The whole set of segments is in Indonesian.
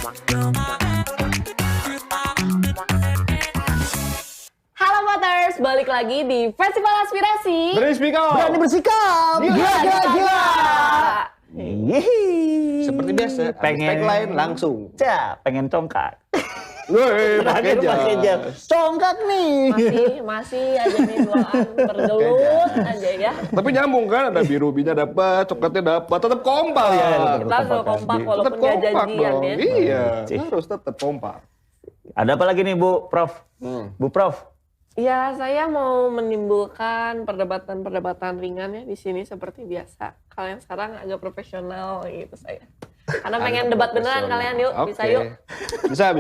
Halo Mothers, balik lagi di Festival Aspirasi. Berani bersikap. Gila. Seperti biasa, Pengen tagline langsung. pengen congkak. Woi, pakai jas. Congkak nih. Masih aja nih doang bergelut aja ya. Tapi nyambung kan, ada birubinya dapat, coklatnya dapat, tetap kompak. Kita selalu kompak Tetap walaupun nggak kompak janjian dong. ya. Iya, Cih. harus tetap kompak. Ada apa lagi nih Bu Prof? Bu Prof. Ya, saya mau menimbulkan perdebatan-perdebatan ringan ya di sini seperti biasa. Kalian sekarang agak profesional gitu saya. Karena pengen debat beneran kalian yuk, bisa Oke. yuk. Bisa.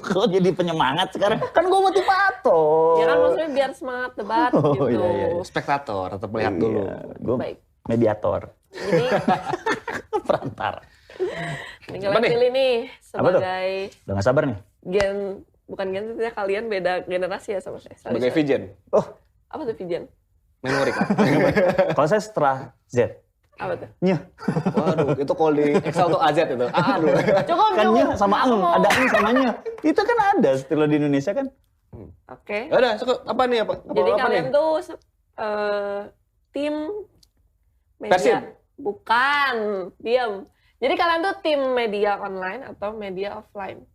Kok jadi penyemangat sekarang? Kan gue motivator. Ya kan maksudnya biar semangat debat Oh, gitu. iya. Spektator, tetap melihat dulu. Gue Baik. mediator. Jadi Perantara. tinggal Apa nih? pilih nih Apa tuh? sebagai Udah gak sabar nih? bukan gen ya, kalian beda generasi ya sama saya. Sebagai Sorry. Vision, Oh, Apa tuh Vijen? memori kan. kalau saya setelah Z. Apa tuh? Nyeh. Waduh, itu kalau di Excel tuh AZ itu. Aduh. Cukup, Kan nyeh cukup. sama Aku eng. mau- Ada eng sama nyeh. Itu kan ada istilah di Indonesia kan. Oke. Ya udah, apa nih apa? Jadi apa kalian nih? tuh tim media. Persib? Bukan, diam. Jadi kalian tuh tim media online atau media offline?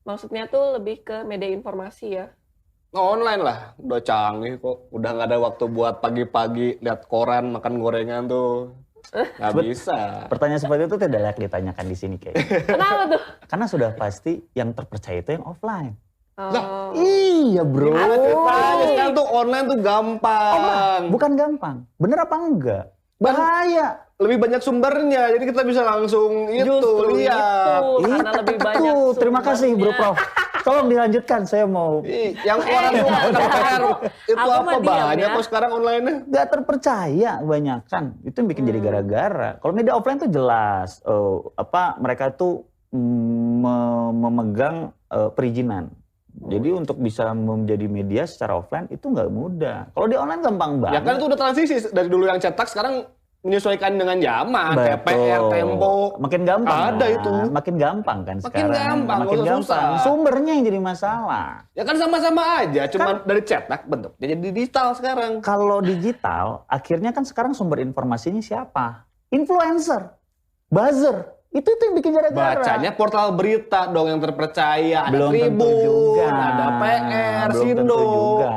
Maksudnya tuh lebih ke media informasi ya. Online lah, udah canggih kok. Udah nggak ada waktu buat pagi-pagi lihat koran, makan gorengan tuh. Nggak bisa. Pertanyaan seperti itu tidak layak ditanyakan di sini kayaknya. Kenapa tuh? Karena sudah pasti yang terpercaya itu yang offline. Oh. Iya bro. Gimana ceritanya? Sekarang tuh online tuh gampang. Bukan gampang. Bener apa enggak? Bahaya. Lebih banyak sumbernya, jadi kita bisa langsung Justru lihat. itu, karena lebih banyak Tuh, terima kasih bro sumbernya. Prof. Tolong dilanjutkan, saya mau Yang koran tuh KPR itu Aku apa mah diam banyak ya. kok sekarang online-nya. nggak terpercaya kebanyakan. Itu yang bikin jadi gara-gara. Kalau media offline tuh jelas mereka tuh memegang perizinan. Jadi untuk bisa menjadi media secara offline itu nggak mudah. Kalau di online gampang banget. Ya kan itu udah transisi dari dulu yang cetak sekarang menyesuaikan dengan zaman, Betul. TPR, Tempo. Makin gampang. Ada kan? itu. Makin gampang kan Makin sekarang. gampang, Makin nggak usah gampang. susah. Sumbernya yang jadi masalah. Ya kan sama-sama aja, cuman dari cetak bentuk jadi digital sekarang. Kalau digital, akhirnya kan sekarang sumber informasinya siapa? Influencer, buzzer. Itu yang bikin gara-gara. Bacanya portal berita dong yang terpercaya. Ada Belum tentu Tribun, juga. ada PR, Belum tentu Sindo. juga.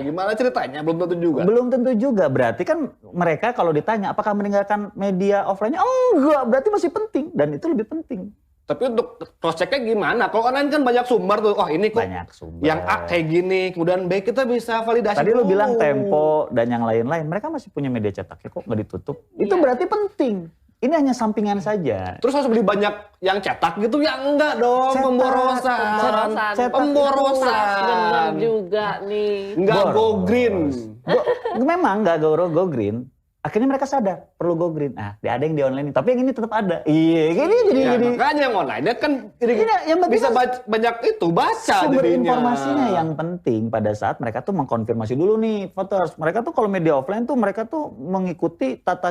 Gimana ceritanya? Belum tentu juga. Belum tentu juga. Berarti kan mereka kalau ditanya apakah meninggalkan media offline-nya? Enggak, berarti masih penting. Dan itu lebih penting. Tapi untuk cross check-nya gimana? Kalau online kan banyak sumber tuh. Oh ini kok Banyak sumber. yang A kayak gini. Kemudian B kita bisa validasi Tadi lu dulu. bilang Tempo dan yang lain-lain. Mereka masih punya media cetaknya kok nggak ditutup. Itu Iya. berarti penting. Ini hanya sampingan saja. Terus harus beli banyak yang cetak gitu? Ya enggak dong, Cetak, pemborosan. Pemborosan. Cetak. Pemborosan. Bener juga nih. Enggak go Boros. green. Memang nggak go green. Akhirnya mereka sadar perlu go green. Nah, ada yang di online, tapi yang ini tetap ada. Iya, ini jadi Ya, makanya yang online dia kan Iya, yang penting bisa kan banyak itu baca sumber dirinya. informasinya yang penting pada saat mereka tuh mengkonfirmasi dulu nih voters. Mereka tuh kalau media offline tuh mereka tuh mengikuti tata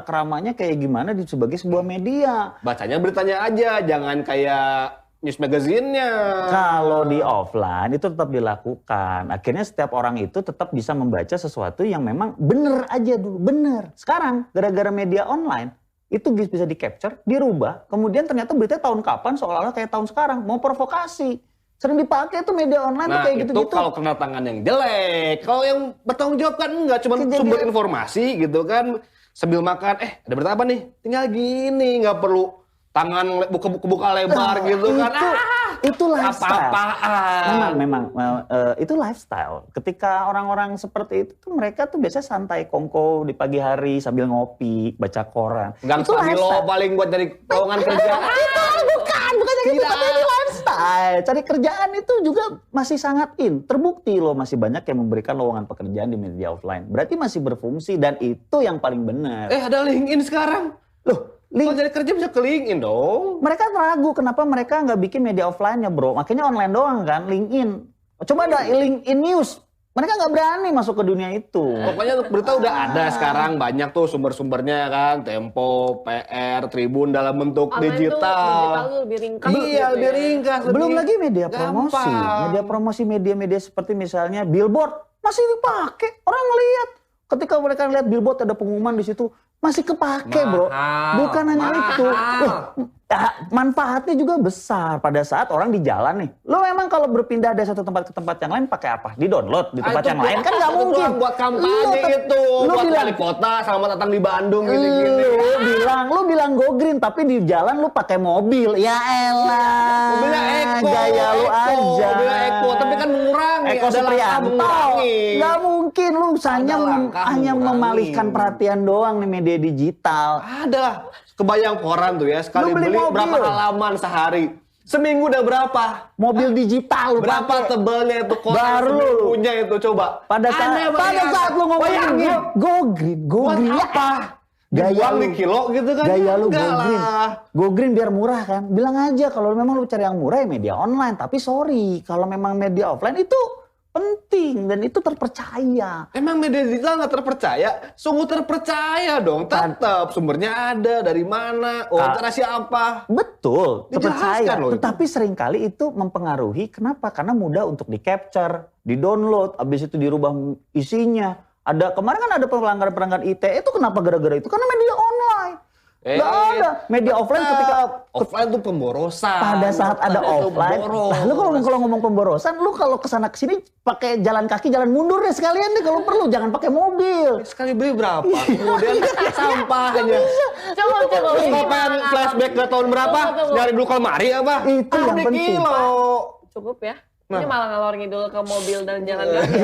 keramanya kayak gimana sebagai sebuah media. Bacanya beritanya aja, jangan kayak news magazine-nya. Kalau di offline itu tetap dilakukan. Akhirnya setiap orang itu tetap bisa membaca sesuatu yang memang bener aja dulu, bener. Sekarang gara-gara media online itu bisa di-capture, dirubah, kemudian ternyata beritanya tahun kapan seolah-olah kayak tahun sekarang, mau provokasi. Sering dipakai tuh media online tuh Nah kayak itu gitu-gitu. kalau kena tangan yang jelek. Kalau yang bertanggung jawab kan enggak, cuma Kejadian. sumber informasi gitu kan. Sambil makan, ada berita apa nih? Tinggal gini, nggak perlu tangan buka lebar gitu kan. Itu lifestyle. Apa-apaan. Memang itu lifestyle. Ketika orang-orang seperti itu tuh mereka tuh biasanya santai kongko di pagi hari sambil ngopi, baca koran. Gang Itu Stabilo lifestyle. paling buat dari lowongan kerja. Bukan yang gitu, Tidak. tapi ini lifestyle. Cari kerjaan itu juga masih sangat in. Terbukti loh masih banyak yang memberikan lowongan pekerjaan di media offline. Berarti masih berfungsi dan itu yang paling benar. Ada LinkedIn sekarang. Loh, Kalau cari kerja bisa ke LinkedIn dong. mereka ragu kenapa mereka nggak bikin media offline-nya bro. Makanya online doang kan, LinkedIn. Coba ada LinkedIn News. Mereka nggak berani masuk ke dunia itu. Pokoknya berita udah ada sekarang, banyak tuh sumber-sumbernya kan, Tempo, PR, Tribun dalam bentuk Online tuh digital. tuh lebih ringkas. Iya, gitu lebih ya. ringkas. Belum lebih lagi media promosi. gampang. Media promosi media-media seperti misalnya billboard masih dipakai. Orang ngelihat. Ketika mereka lihat billboard ada pengumuman di situ masih kepake, Bro. Mahal, Bukan hanya mahal. itu. Wah, manfaatnya juga besar pada saat orang di jalan nih. Lo memang kalau berpindah dari satu tempat ke tempat yang lain pakai apa? Di-download di tempat Itu yang lain kan nggak itu mungkin. buat kampanye Lu itu, lu buat bilang wali kota, selamat datang di Bandung gini-gini. lu bilang go green tapi di jalan lu pakai mobil. Ya elah. Mobilnya Eko, Gaya lu aja. Mobilnya Eko, tapi kan mengurangi. Eko ada langkah Supriyanto. mengurangi. Nggak mungkin lu hanya Ada langkah hanya mengurangi. memalihkan perhatian doang nih media digital. Ada. Kebayang koran tuh ya, sekali Lu beli beli mobil. berapa halaman sehari. Seminggu udah berapa? Mobil digital lu Berapa pakai. tebalnya itu koran Baru lu. seminggunya itu coba. Pada saat lu ngomongin Bayangin. go green, Buat ya. apa? Gaya Dibuang lu. di kilo gitu kan? Gaya lu go Enggak green. lah. Go green biar murah kan. Bilang aja kalau memang lu cari yang murah ya media online. Tapi sorry, kalau memang media offline itu penting dan itu terpercaya. Emang media digital nggak terpercaya? Sungguh terpercaya dong. Tetap sumbernya ada dari mana? Wawancara siapa? Betul, Dijelaskan terpercaya. loh itu. Tetapi seringkali itu mempengaruhi. Kenapa? Karena mudah untuk di-capture, di-download, habis itu dirubah isinya. Ada kemarin kan ada pelanggaran-pelanggaran ITE itu kenapa gara-gara itu? Karena media online. Nggak ada. Media offline ketika offline tuh pemborosan. pada saat ada Itu offline. boros. Nah, lu kalau ngomong pemborosan, lu kalau kesana kesini pakai jalan kaki, jalan mundur deh sekalian deh kalau perlu, jangan pakai mobil. Sekali beli berapa? Kemudian sampahnya. Coba. Terus kapan flashback ke tahun berapa? Tunggu. Nyari dulu Kolmari apa? Itu yang Di penting. kilo. Cukup ya. Nah. Ini malah ngalor ngidul ke mobil dan jalan kaki.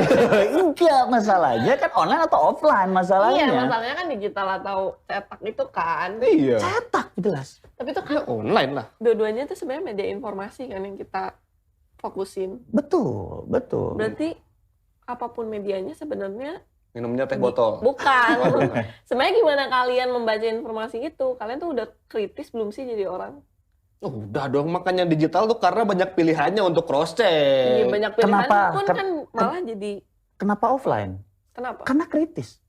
Enggak, masalahnya kan online atau offline masalahnya. Iya, masalahnya kan digital atau cetak itu kan. Iya. Cetak jelas. Tapi itu Ya kan online lah. dua-duanya itu sebenarnya media informasi kan yang kita fokusin. Betul, betul. Berarti apapun medianya sebenarnya Minumnya teh botol. bukan. Sebenarnya gimana kalian membaca informasi itu? Kalian tuh udah kritis belum sih jadi orang? Udah dong, makanya digital tuh karena banyak pilihannya untuk cross check. Iya, banyak pilihan Kenapa? pun kan malah jadi Kenapa offline? kenapa? Karena kritis.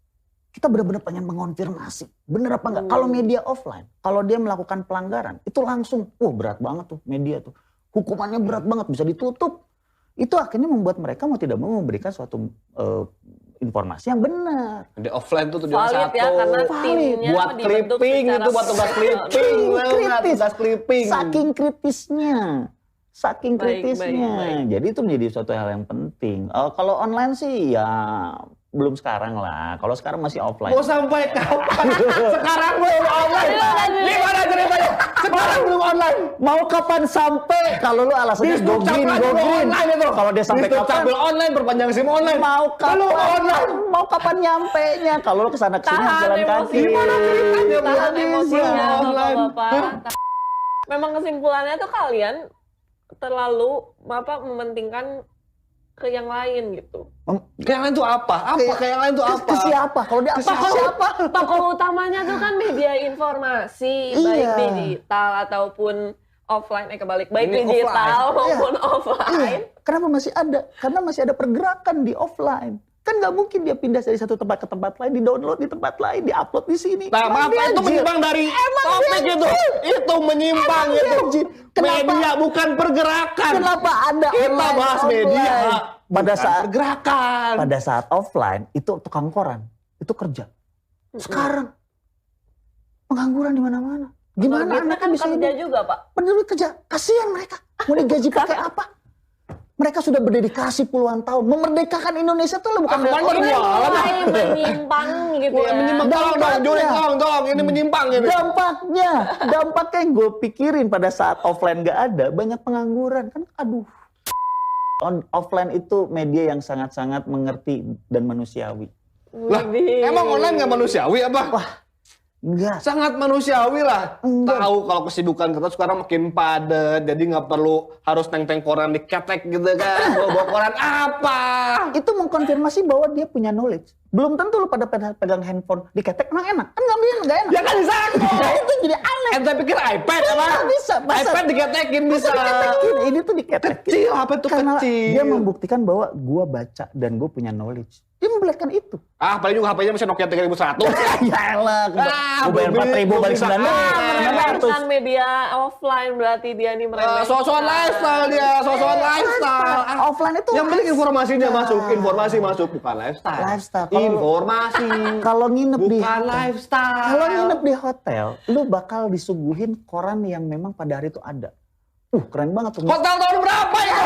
Kita benar-benar pengen mengonfirmasi. Bener apa enggak? Hmm. Kalau media offline, kalau dia melakukan pelanggaran, itu langsung, berat banget tuh media tuh. Hukumannya berat banget, bisa ditutup. Itu akhirnya membuat mereka mau tidak mau memberikan suatu informasi yang benar. Di offline tuh tujuan Valid satu. ya karena Valid. timnya Buat dibentuk clipping secara itu, buat tugas clipping. Kritis. Tugas clipping. Saking kritisnya. Saking Baik, kritisnya. baik. Jadi itu menjadi suatu hal yang penting. Kalau online sih ya belum sekarang lah. Kalau sekarang masih offline. Mau sampai kapan? Sekarang belum online. Gimana ceritanya? Sekarang belum online. Mau kapan sampai? Kalau lu alasannya go green, go green. Kalau dia sampai kapan? Sambil online, perpanjang SIM online. Mau kapan? Belum online. Mau kapan nyampe nya? Kalau lu kesana kesini harus jalan kaki. Gimana ceritanya? Tahan Belum emosinya bisa online. Bapak-bapak. Memang kesimpulannya tuh kalian terlalu mementingkan ke yang lain gitu. Kayak yang lain tuh apa? Kayak yang lain tuh apa? Ke siapa? Kalau dia apa? Ke siapa? Tokoh utamanya tuh kan media informasi, Iya. baik digital ataupun offline, kebalik, baik Ini digital offline. maupun Iya. offline. Kenapa masih ada? Karena masih ada pergerakan di offline. Kan nggak mungkin dia pindah dari satu tempat ke tempat lain, di-download di tempat lain, di-upload di sini. Nah, maaf, Dia itu jil. menyimpang dari topik itu. Itu menyimpang Emang itu. dia jil. Kenapa? Media bukan pergerakan. Kenapa ada Kita online, bahas offline? media. Pada bukan saat pergerakan. pada saat offline itu tukang koran, itu kerja. Sekarang pengangguran di mana-mana. Gimana Targetnya anaknya kan bisa kerja hidup? juga, Pak. Bener kerja. Kasihan mereka. Mau digaji pakai apa? Mereka sudah berdedikasi puluhan tahun. Memerdekakan Indonesia itu bukan Ah, online. banyak. Mulai menyimpang gitu ya. Menyimpang, tolong dong, Juli, tolong, ini menyimpang ini. Dampaknya yang gue pikirin pada saat offline gak ada, banyak pengangguran. Kan aduh. Offline itu media yang sangat-sangat mengerti dan manusiawi. Lah, Widih. emang online nggak manusiawi apa? Wah, enggak. Sangat manusiawi lah. Enggak. Tahu kalau kesibukan kita sekarang makin padat, jadi nggak perlu harus neng-neng koran diketek gitu kan. Bawa koran apa? Itu mengkonfirmasi bahwa dia punya knowledge. Belum tentu lu pada pegang handphone diketek, emang enak? Kan nggak enak. Ya kan disangkut. Ya, itu jadi aneh. Ente pikir iPad apa? Bisa, masa- iPad diketekin bisa. Diketekin, ini tuh diketek. Kecil, HP tuh Karena kecil. dia membuktikan bahwa gua baca dan gua punya knowledge. Dia memperlihatkan itu. Ah, paling juga HP-nya masih Nokia 3100. Ya elah, gua bayar 4.000 balik 9.000. Meremehkan media offline berarti dia nih meremehkan. Sosokan lifestyle dia, sosokan lifestyle. Ah, Offline itu yang penting informasinya masuk, informasi masuk, bukan lifestyle. Lifestyle. Kalau- Informasi. Kalau nginep di Bukan lifestyle. Kalau nginep di hotel, lu bakal disuguhin koran yang memang pada hari itu ada. Keren banget tuh. Hotel tahun berapa ya?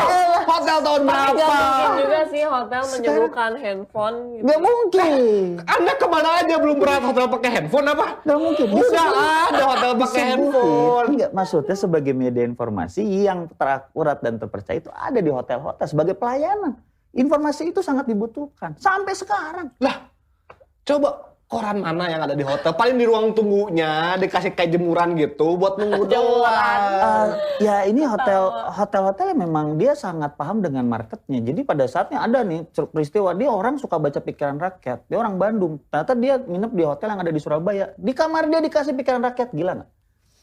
Hotel tahun Tapi berapa? gak mungkin juga sih hotel menyuguhkan handphone gitu. Nggak mungkin. Anda kemana aja belum pernah hotel pakai handphone apa? Nggak mungkin. Udah ada hotel pakai Disuguhin. handphone. Enggak, maksudnya sebagai media informasi yang terakurat dan terpercaya itu ada di hotel-hotel sebagai pelayanan. Informasi itu sangat dibutuhkan. Sampai sekarang. Lah, coba koran mana yang ada di hotel? Paling di ruang tunggunya dikasih kayak jemuran gitu buat nunggu doang. Ya ini hotel-hotel yang memang dia sangat paham dengan marketnya. Jadi pada saatnya ada nih peristiwa, dia orang suka baca pikiran rakyat. Dia orang Bandung. Ternyata dia nginep di hotel yang ada di Surabaya. Di kamar dia dikasih pikiran rakyat. Gila nggak?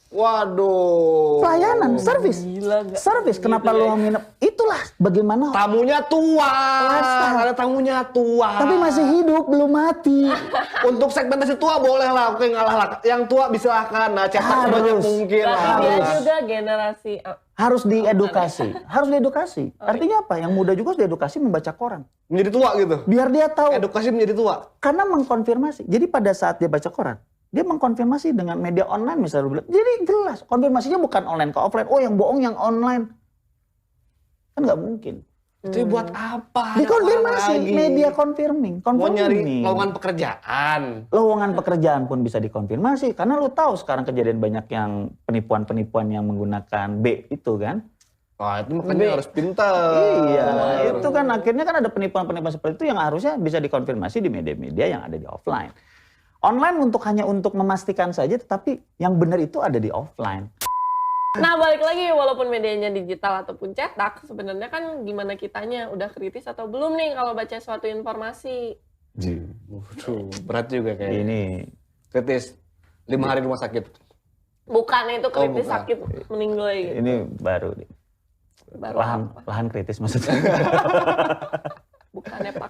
Waduh. Pelayanan, servis. Gila nggak? Servis, kenapa Gitu lu ya. nginep? Itulah bagaimana. Tamunya tua. Lifestyle. Ada tamunya tua. Tapi masih hidup, belum mati. Untuk segmentasi tua boleh lah, oke ngalah lah. Yang tua disilahkan, nah cetak Harus. sebanyak mungkin lah. Berarti dia Harus. juga generasi Harus diedukasi. Harus diedukasi. Artinya apa? Yang muda juga harus diedukasi membaca koran. Menjadi tua gitu. Biar dia tahu. Edukasi menjadi tua. Karena mengkonfirmasi. Jadi pada saat dia baca koran, dia mengkonfirmasi dengan media online misalnya. Jadi jelas, konfirmasinya bukan online ke offline. Oh yang bohong yang online. Kan nggak mungkin. Itu buat apa? Ada Dikonfirmasi, orang lagi. media confirming. Mau nyari Confirming. lowongan pekerjaan. Lowongan pekerjaan pun bisa dikonfirmasi. Karena lu tahu sekarang kejadian banyak yang penipuan-penipuan yang menggunakan B itu kan. Wah itu makanya harus pintar. Iya, itu kan akhirnya kan ada penipuan-penipuan seperti itu yang harusnya bisa dikonfirmasi di media-media yang ada di offline. Online hanya untuk memastikan saja, tetapi yang benar itu ada di offline. Nah balik lagi, walaupun medianya digital ataupun cetak, sebenarnya kan gimana kitanya, udah kritis atau belum nih kalau baca suatu informasi. Waduh, berat juga kayak Ini kritis. 5 hari rumah sakit. Bukan itu kritis bukan. sakit meninggal gitu. ini baru nih. Baru apa? Lahan kritis maksudnya. Bukannya Pak.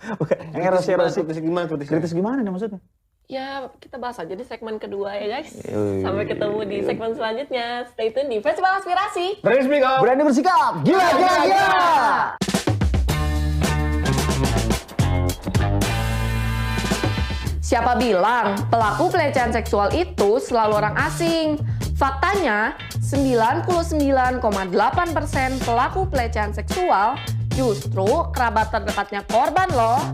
Yang erosi-erosi. Kritis gimana? Kritis gimana nih maksudnya? Ya kita bahas aja di segmen kedua ya guys. Yoi. Sampai ketemu di segmen selanjutnya. Stay tune di Festival Aspirasi. Berani speak up. Berani bersikap. Gila, gila, gila. Siapa bilang pelaku pelecehan seksual itu selalu orang asing? Faktanya, 99,8% pelaku pelecehan seksual justru kerabat terdekatnya korban loh.